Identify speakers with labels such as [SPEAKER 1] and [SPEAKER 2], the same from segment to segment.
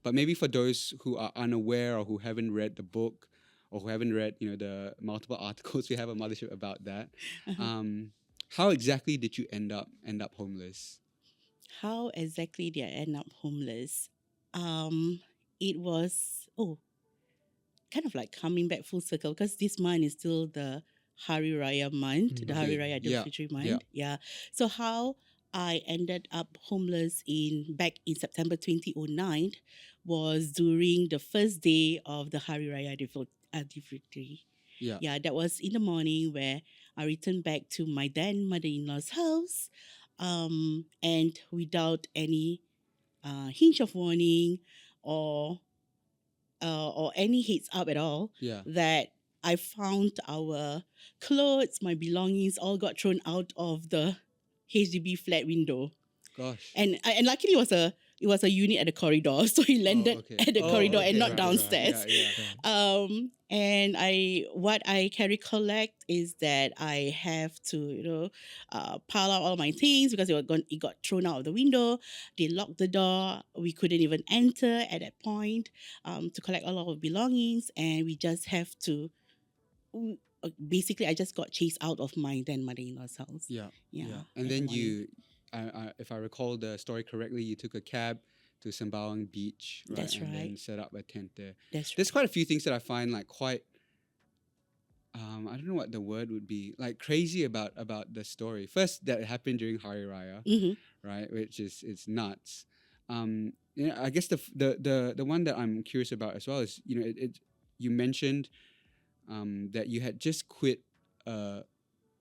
[SPEAKER 1] But maybe for those who are unaware or who haven't read the book or who haven't read, the multiple articles we have on Mothership about that, how exactly did you end up homeless?
[SPEAKER 2] How exactly did I end up homeless? It was kind of like coming back full circle because this month is still the Hari Raya month, the Hari Raya Idul Fitri month. Yeah. So how I ended up homeless back in September 2009 was during the first day of the Hari Raya Idul Fitri.
[SPEAKER 1] Yeah.
[SPEAKER 2] Yeah, that was in the morning where I returned back to my then mother-in-law's house, and without any hint of warning or any heads up at all, that I found our clothes, my belongings all got thrown out of the HDB flat window.
[SPEAKER 1] Gosh.
[SPEAKER 2] And luckily it was a unit at the corridor, so he landed at the corridor and not downstairs. And what I can recollect is that I have to pile out all my things because it got thrown out of the window. They locked the door. We couldn't even enter at that point to collect all our belongings, and we just have to. Basically, I just got chased out of my then mother-in-law's house.
[SPEAKER 1] Yeah. And then you, if I recall the story correctly, you took a cab to Sembawang Beach, right?
[SPEAKER 2] That's right.
[SPEAKER 1] And then set up a tent there.
[SPEAKER 2] There's
[SPEAKER 1] quite a few things that I find like quite, I don't know what the word would be, like crazy about the story. First, that it happened during Hari Raya, right? Which is nuts. I guess the one that I'm curious about as well is, you mentioned that you had just quit a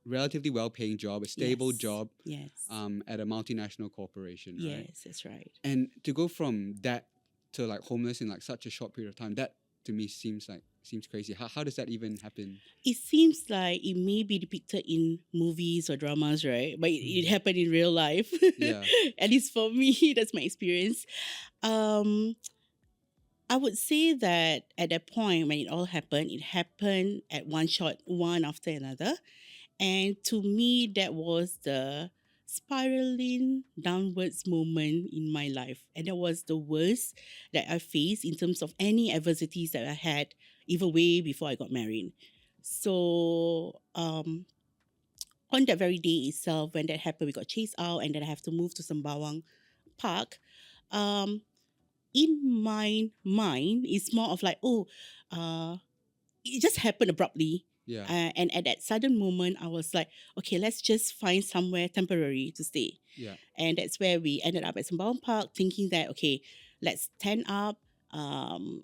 [SPEAKER 1] relatively well-paying job, a stable job, at a multinational corporation, right?
[SPEAKER 2] Yes, that's right.
[SPEAKER 1] And to go from that to like homeless in like such a short period of time, that to me seems crazy. How does that even happen?
[SPEAKER 2] It seems like it may be depicted in movies or dramas, right? But it happened in real life.
[SPEAKER 1] Yeah.
[SPEAKER 2] At least for me, that's my experience. I would say that at that point when it all happened, it happened at one shot, one after another. And to me, that was the spiraling downwards moment in my life. And that was the worst that I faced in terms of any adversities that I had, even way before I got married. So on that very day itself, when that happened, we got chased out and then I have to move to Sembawang Park. In my mind, it's more of like, it just happened abruptly.
[SPEAKER 1] Yeah.
[SPEAKER 2] And at that sudden moment, I was like, okay, let's just find somewhere temporary to stay.
[SPEAKER 1] Yeah.
[SPEAKER 2] And that's where we ended up at Sembawang Park, thinking that, okay, let's tent up and,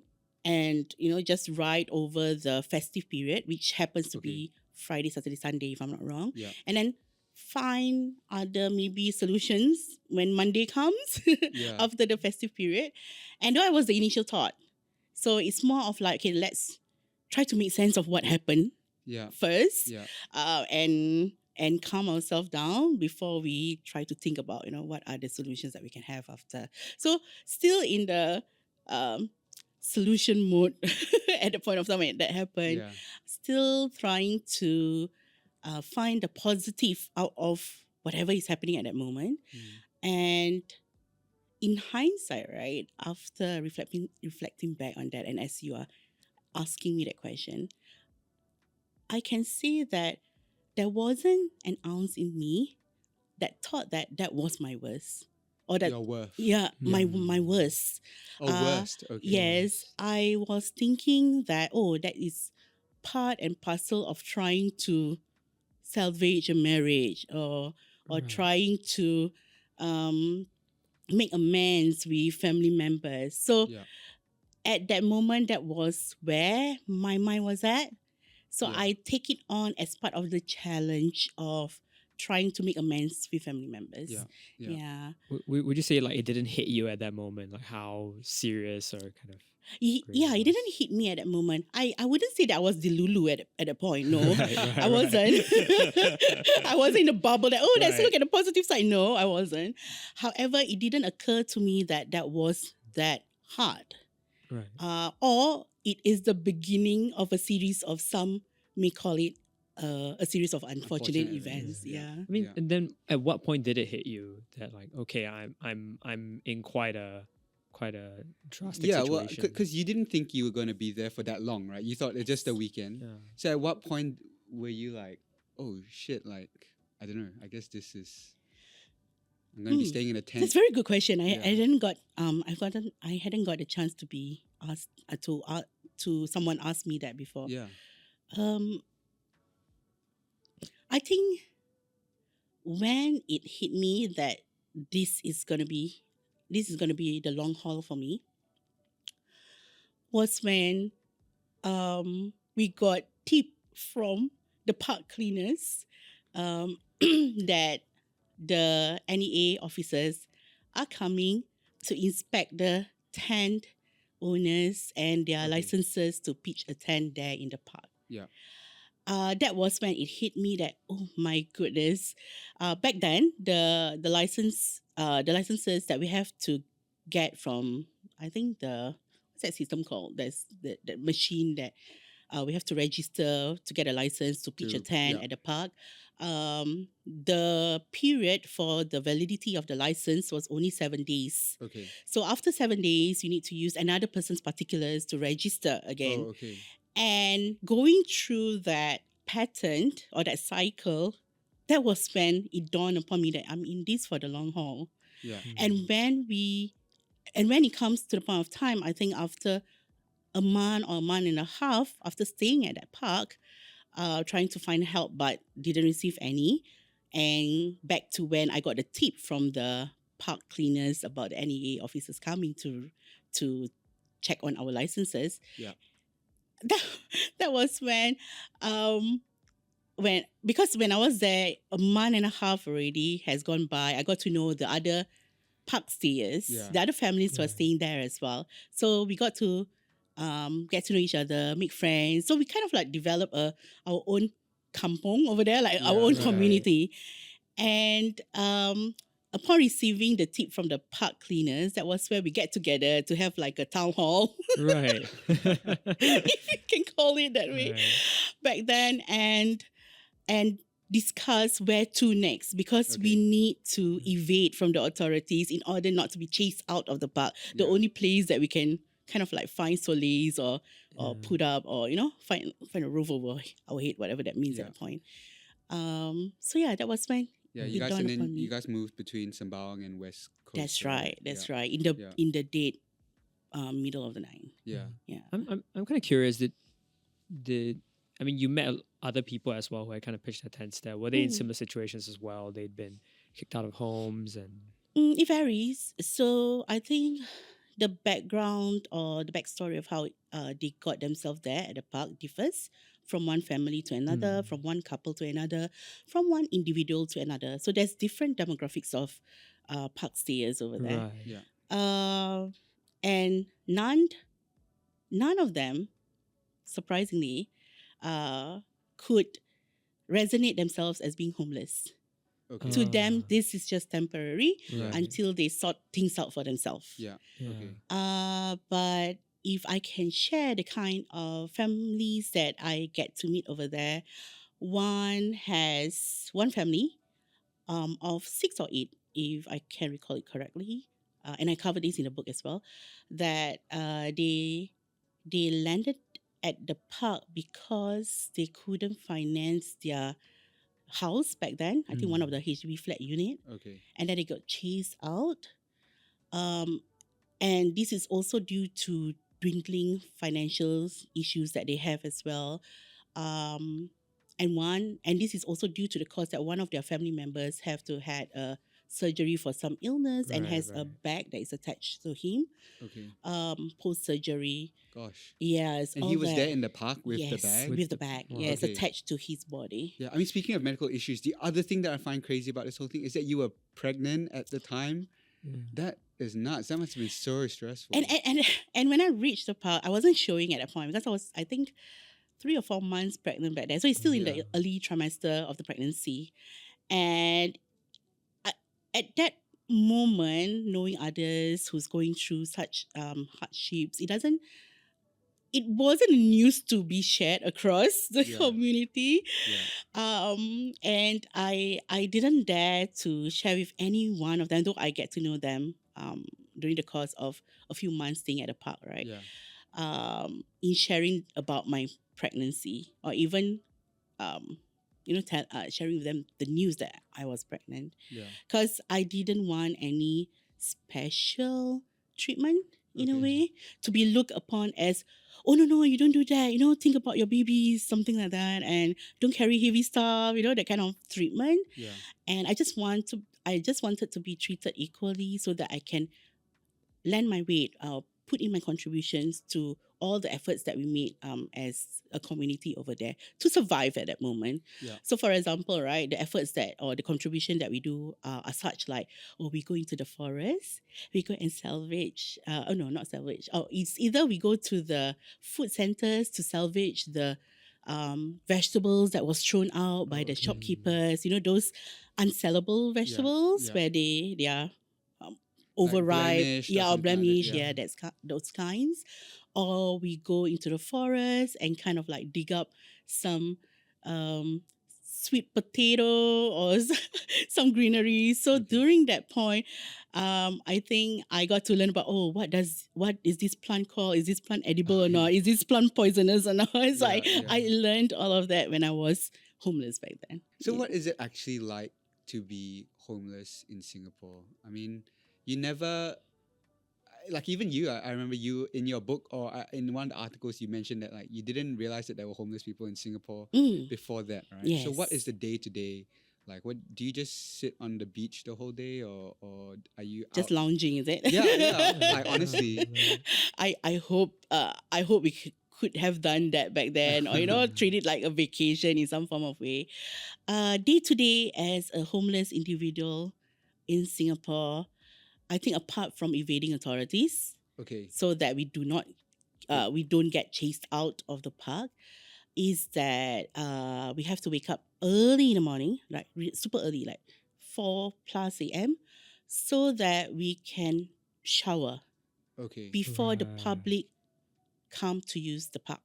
[SPEAKER 2] just ride over the festive period, which happens to be Friday, Saturday, Sunday, if I'm not wrong.
[SPEAKER 1] Yeah.
[SPEAKER 2] And then find other maybe solutions when Monday comes after the festive period. And that was the initial thought. So it's more of like, okay, let's try to make sense of what happened first, and calm ourselves down before we try to think about, what are the solutions that we can have after. So still in the solution mode at the point of time when that happened, still trying to find the positive out of whatever is happening at that moment. And in hindsight, right, after reflecting back on that, and as you are asking me that question, I can say that there wasn't an ounce in me that thought that that was my worst. Or that,
[SPEAKER 1] your worth.
[SPEAKER 2] Yeah, my worst.
[SPEAKER 1] Worst. Okay.
[SPEAKER 2] Yes, I was thinking that, that is part and parcel of trying to salvage a marriage or trying to make amends with family members. So at that moment, that was where my mind was at. So I take it on as part of the challenge of trying to make amends with family members. Yeah.
[SPEAKER 3] Would you say like it didn't hit you at that moment? Like how serious or kind of...
[SPEAKER 2] it didn't hit me at that moment. I wouldn't say that I was delulu at that point. No, I wasn't. I wasn't in the bubble that, let's look at the positive side. No, I wasn't. However, it didn't occur to me that was that hard.
[SPEAKER 3] Right.
[SPEAKER 2] Or it is the beginning of a series of, some may call it a series of unfortunate events. Yeah.
[SPEAKER 3] I mean, and then at what point did it hit you that like, okay, I'm in quite a quite a drastic
[SPEAKER 1] Yeah, well,
[SPEAKER 3] situation.
[SPEAKER 1] because you didn't think you were going to be there for that long, right? You thought it's just a weekend.
[SPEAKER 3] Yeah.
[SPEAKER 1] So at what point were you like, oh shit, like, I don't know, I guess this is, I'm going to be staying in a tent.
[SPEAKER 2] That's a very good question.
[SPEAKER 1] Yeah.
[SPEAKER 2] I hadn't got a chance to be asked to someone ask me that before.
[SPEAKER 1] Yeah.
[SPEAKER 2] I think when it hit me that this is gonna be the long haul for me was when we got tip from the park cleaners that the NEA officers are coming to inspect the tent owners and their
[SPEAKER 1] Okay.
[SPEAKER 2] licenses to pitch a tent there in the park.
[SPEAKER 1] Yeah.
[SPEAKER 2] That was when it hit me that, oh my goodness, back then the licenses that we have to get from, I think what's that system called? There's the machine that we have to register to get a license to pitch a tent at the park. The period for the validity of the license was only 7 days.
[SPEAKER 1] Okay.
[SPEAKER 2] So after 7 days, you need to use another person's particulars to register again.
[SPEAKER 1] Oh, okay.
[SPEAKER 2] And going through that pattern or that cycle, that was when it dawned upon me that I'm in this for the long haul.
[SPEAKER 1] Yeah.
[SPEAKER 2] And when it comes to the point of time, I think after a month or a month and a half after staying at that park, trying to find help but didn't receive any, and back to when I got the tip from the park cleaners about the NEA officers coming to check on our licenses.
[SPEAKER 1] Yeah.
[SPEAKER 2] That was when when I was there, a month and a half already has gone by. I got to know the other park stayers, the other families who are staying there as well. So we got to get to know each other, make friends. So we kind of like develop our own kampong over there, like our own community. And upon receiving the tip from the park cleaners, that was where we get together to have like a town hall.
[SPEAKER 3] Right.
[SPEAKER 2] If you can call it that way.
[SPEAKER 3] Right.
[SPEAKER 2] Back then, and discuss where to next, because we need to evade from the authorities in order not to be chased out of the park. The only place that we can kind of like find solace or put up or, find a roof over our head, whatever that means at that point. So yeah, that was when
[SPEAKER 1] you guys moved between Sembawang and West Coast.
[SPEAKER 2] That's right. In the dead middle of the night.
[SPEAKER 1] Yeah.
[SPEAKER 2] Yeah.
[SPEAKER 3] I'm kind of curious. You met other people as well who had kind of pitched their tents there. Were they in similar situations as well? They'd been kicked out of homes and.
[SPEAKER 2] It varies. So I think the background or the backstory of how they got themselves there at the park differs from one family to another, from one couple to another, from one individual to another. So there's different demographics of park stayers over there.
[SPEAKER 3] Right.
[SPEAKER 1] Yeah.
[SPEAKER 2] And none of them, surprisingly, could resonate themselves as being homeless.
[SPEAKER 1] Okay.
[SPEAKER 2] To them, this is just temporary
[SPEAKER 3] Right.
[SPEAKER 2] until they sort things out for themselves.
[SPEAKER 1] Yeah.
[SPEAKER 3] Yeah.
[SPEAKER 1] Okay.
[SPEAKER 2] But if I can share the kind of families that I get to meet over there, one family of 6 or 8, if I can recall it correctly, and I covered this in the book as well, that they landed at the park because they couldn't finance their house back then. I think one of the HDB flat unit.
[SPEAKER 1] Okay.
[SPEAKER 2] And then they got chased out. And this is also due to dwindling financial issues that they have as well. And this is also due to the cost that one of their family members have to had a surgery for some illness and has a bag that is attached to him.
[SPEAKER 1] Okay.
[SPEAKER 2] Post-surgery.
[SPEAKER 1] Gosh.
[SPEAKER 2] Yes.
[SPEAKER 1] And he was there in the park with the
[SPEAKER 2] yes,
[SPEAKER 1] bag?
[SPEAKER 2] with the bag.
[SPEAKER 3] Wow.
[SPEAKER 2] Yes,
[SPEAKER 1] Okay.
[SPEAKER 2] attached to his body.
[SPEAKER 1] Yeah. I mean, speaking of medical issues, the other thing that I find crazy about this whole thing is that you were pregnant at the time. That is nuts. That must have been so stressful.
[SPEAKER 2] And when I reached the park, I wasn't showing at that point because I was, I think, 3 or 4 months pregnant back then. So it's still in the early trimester of the pregnancy. And at that moment, knowing others who's going through such hardships, it wasn't news to be shared across the community.
[SPEAKER 1] Yeah.
[SPEAKER 2] And I didn't dare to share with any one of them, though I get to know them during the course of a few months staying at the park, right?
[SPEAKER 1] Yeah.
[SPEAKER 2] In sharing about my pregnancy, or even sharing with them the news that I was pregnant,
[SPEAKER 1] Yeah.
[SPEAKER 2] because I didn't want any special treatment in a
[SPEAKER 1] Okay.
[SPEAKER 2] way to be looked upon as, oh no, you don't do that, think about your babies, something like that, and don't carry heavy stuff, that kind of treatment.
[SPEAKER 1] Yeah.
[SPEAKER 2] And I just wanted to be treated equally so that I can lend my weight, put in my contributions to all the efforts that we made as a community over there to survive at that moment.
[SPEAKER 1] Yeah.
[SPEAKER 2] So, for example, right, the efforts or the contribution that we do are such like, we go into the forest, we go and salvage. No, not salvage. It's either we go to the food centers to salvage the vegetables that was thrown out by the
[SPEAKER 1] okay.
[SPEAKER 2] shopkeepers. Those unsellable vegetables
[SPEAKER 1] yeah.
[SPEAKER 2] where they are
[SPEAKER 1] Like
[SPEAKER 2] overripe,
[SPEAKER 1] blemished or
[SPEAKER 2] or
[SPEAKER 1] something like that,
[SPEAKER 2] blemish,
[SPEAKER 1] yeah.
[SPEAKER 2] those kinds. Or we go into the forest and kind of like dig up some sweet potato or some greenery. So
[SPEAKER 1] Okay.
[SPEAKER 2] during that point, I think I got to learn about, what is this plant called? Is this plant edible or not? Is this plant poisonous or not? It's
[SPEAKER 1] Yeah,
[SPEAKER 2] like
[SPEAKER 1] yeah.
[SPEAKER 2] I learned all of that when I was homeless back then.
[SPEAKER 1] So
[SPEAKER 2] Yeah.
[SPEAKER 1] what is it actually like to be homeless in Singapore? I mean, you never, like even you, I remember you in your book or in one of the articles you mentioned that like you didn't realize that there were homeless people in Singapore before that, right? So what
[SPEAKER 2] Yes.
[SPEAKER 1] is the day to day? Like, what do you just sit on the beach the whole day, or are you
[SPEAKER 2] Just
[SPEAKER 1] out?
[SPEAKER 2] lounging, is it?
[SPEAKER 1] Yeah. Like honestly,
[SPEAKER 2] I hope we could have done that back then, or treat it like a vacation in some form of way. Day to day as a homeless individual in Singapore, I think apart from evading authorities,
[SPEAKER 1] okay,
[SPEAKER 2] so that we don't get chased out of the park, is that we have to wake up early in the morning, like super early, like 4 plus a.m., so that we can shower
[SPEAKER 1] okay,
[SPEAKER 2] before the
[SPEAKER 3] Right.
[SPEAKER 2] public come to use the park.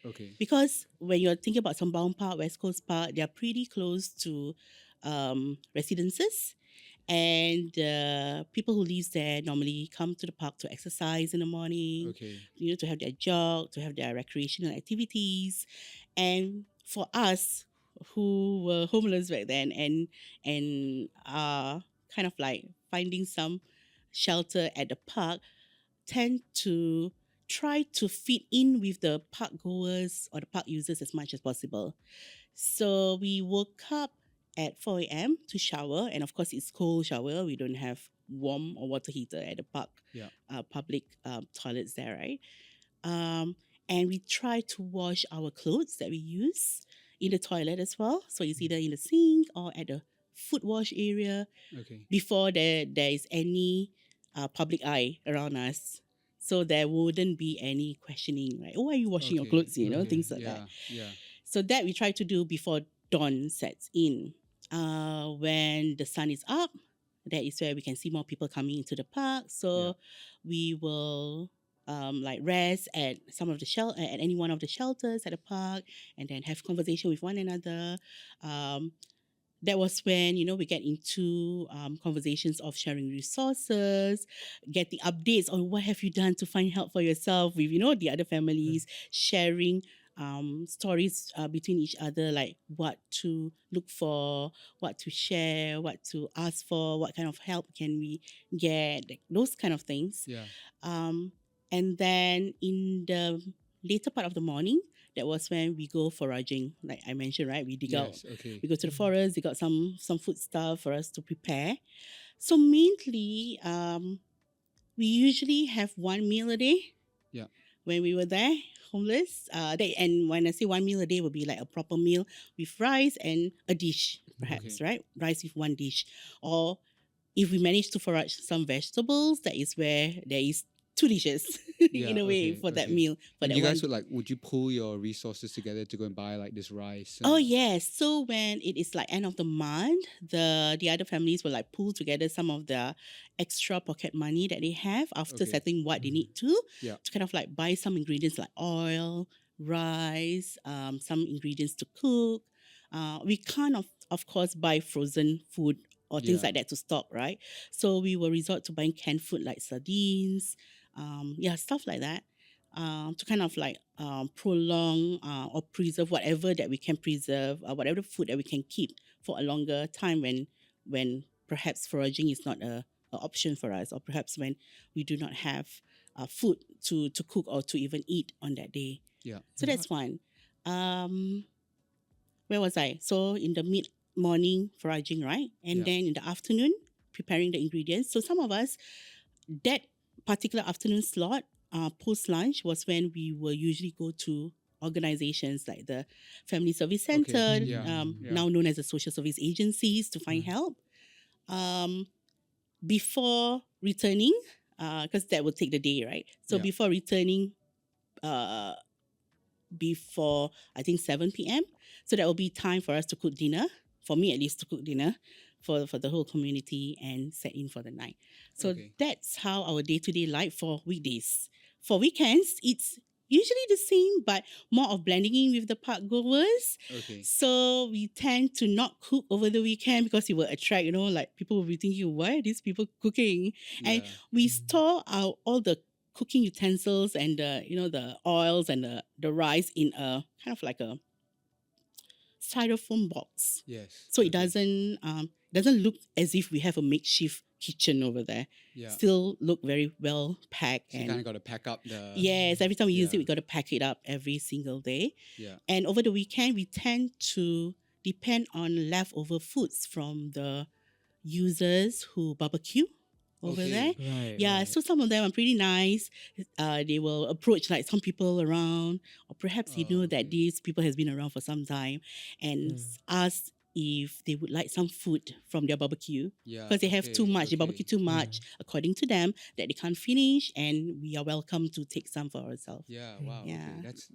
[SPEAKER 1] okay,
[SPEAKER 2] Because when you're thinking about Sembawang Park, West Coast Park, they are pretty close to residences. And people who live there normally come to the park to exercise in the morning,
[SPEAKER 1] okay,
[SPEAKER 2] to have their jog, to have their recreational activities. And for us who were homeless back then and are kind of like finding some shelter at the park, tend to try to fit in with the park goers or the park users as much as possible. So we woke up at 4 a.m. to shower, and of course it's cold shower. We don't have warm or water heater at the park,
[SPEAKER 1] yeah,
[SPEAKER 2] public toilets there, right? And we try to wash our clothes that we use in the toilet as well. So it's either in the sink or at the foot wash area
[SPEAKER 1] okay.
[SPEAKER 2] before there is any public eye around us. So there wouldn't be any questioning, right? Oh, why are you washing your
[SPEAKER 1] Okay,
[SPEAKER 2] clothes?
[SPEAKER 1] okay,
[SPEAKER 2] Things like
[SPEAKER 1] yeah,
[SPEAKER 2] that.
[SPEAKER 1] Yeah.
[SPEAKER 2] So that we try to do before dawn sets in. When the sun is up, that is where we can see more people coming into the park. So we will like rest at some of the at any one of the shelters at the park, and then have conversation with one another. That was when we get into conversations of sharing resources, getting updates on what have you done to find help for yourself with the other families, sharing stories between each other, like what to look for, what to share, what to ask for, what kind of help can we get, like those kind of things.
[SPEAKER 1] Yeah.
[SPEAKER 2] And then in the later part of the morning, that was when we go foraging, like I mentioned, right? We dig out,
[SPEAKER 1] Yes. Okay.
[SPEAKER 2] we go to the forest, they got some food stuff for us to prepare. So mainly, we usually have one meal a day.
[SPEAKER 1] Yeah.
[SPEAKER 2] When we were there, homeless, and when I say one meal a day, would be like a proper meal with rice and a dish, perhaps,
[SPEAKER 1] Okay.
[SPEAKER 2] right? Rice with one dish. Or if we manage to forage some vegetables, that is where there is two dishes in a way for that meal. For
[SPEAKER 1] And
[SPEAKER 2] that
[SPEAKER 1] you guys
[SPEAKER 2] one.
[SPEAKER 1] would you pool your resources together to go and buy like this rice?
[SPEAKER 2] Oh
[SPEAKER 1] and-
[SPEAKER 2] yes. So when it is like end of the month, the other families will like pool together some of the extra pocket money that they have after
[SPEAKER 1] Okay.
[SPEAKER 2] settling what they need to
[SPEAKER 1] Yeah.
[SPEAKER 2] kind of like buy some ingredients like oil, rice, some ingredients to cook. We can't of course buy frozen food or things
[SPEAKER 1] Yeah.
[SPEAKER 2] like that to stock, right? So we will resort to buying canned food like sardines, stuff like that, to kind of like prolong or preserve whatever that we can preserve, whatever food that we can keep for a longer time when perhaps foraging is not a option for us, or perhaps when we do not have food to cook or to even eat on that day.
[SPEAKER 1] Yeah.
[SPEAKER 2] So that's one. Where was I? So in the mid morning foraging, right? And
[SPEAKER 1] Yeah.
[SPEAKER 2] then in the afternoon preparing the ingredients. So some of us, that particular afternoon slot, post lunch, was when we will usually go to organizations like the Family Service Center,
[SPEAKER 1] Okay. Yeah. Yeah.
[SPEAKER 2] now known as the social service agencies, to find help. Before returning, because that will take the day, right? So
[SPEAKER 1] Yeah.
[SPEAKER 2] before returning, before I think 7 p.m. So that will be time for us to cook dinner, for me at least, to cook dinner for the whole community and set in for the night. So
[SPEAKER 1] Okay.
[SPEAKER 2] that's how our day-to-day life for weekdays. For weekends, it's usually the same, but more of blending in with the park goers.
[SPEAKER 1] Okay.
[SPEAKER 2] So we tend to not cook over the weekend because it will attract, like people will be thinking, why are these people cooking? And
[SPEAKER 1] Yeah.
[SPEAKER 2] we store all the cooking utensils and the oils and the rice in a kind of like a styrofoam box,
[SPEAKER 1] Yes.
[SPEAKER 2] so it
[SPEAKER 1] Okay.
[SPEAKER 2] doesn't look as if we have a makeshift kitchen over there.
[SPEAKER 1] Yeah.
[SPEAKER 2] Still look very well packed.
[SPEAKER 1] So you
[SPEAKER 2] And
[SPEAKER 1] kind of got to pack up the.
[SPEAKER 2] yes, every time we use it,
[SPEAKER 1] Yeah.
[SPEAKER 2] we got to pack it up every single day.
[SPEAKER 1] Yeah.
[SPEAKER 2] And over the weekend, we tend to depend on leftover foods from the users who barbecue over
[SPEAKER 1] Okay.
[SPEAKER 2] there.
[SPEAKER 3] Right.
[SPEAKER 2] Yeah,
[SPEAKER 3] right.
[SPEAKER 2] so some of them are pretty nice. They will approach like some people around, or perhaps
[SPEAKER 1] Oh,
[SPEAKER 2] that
[SPEAKER 1] okay.
[SPEAKER 2] these people has been around for some time, and ask if they would like some food from their barbecue,
[SPEAKER 1] Yeah.
[SPEAKER 2] because they have too
[SPEAKER 1] okay,
[SPEAKER 2] much. They
[SPEAKER 1] okay.
[SPEAKER 2] barbecue too much, according to them, that they can't finish, and we are welcome to take some for ourselves.
[SPEAKER 1] Yeah. Wow.
[SPEAKER 2] Yeah.
[SPEAKER 1] Okay. That's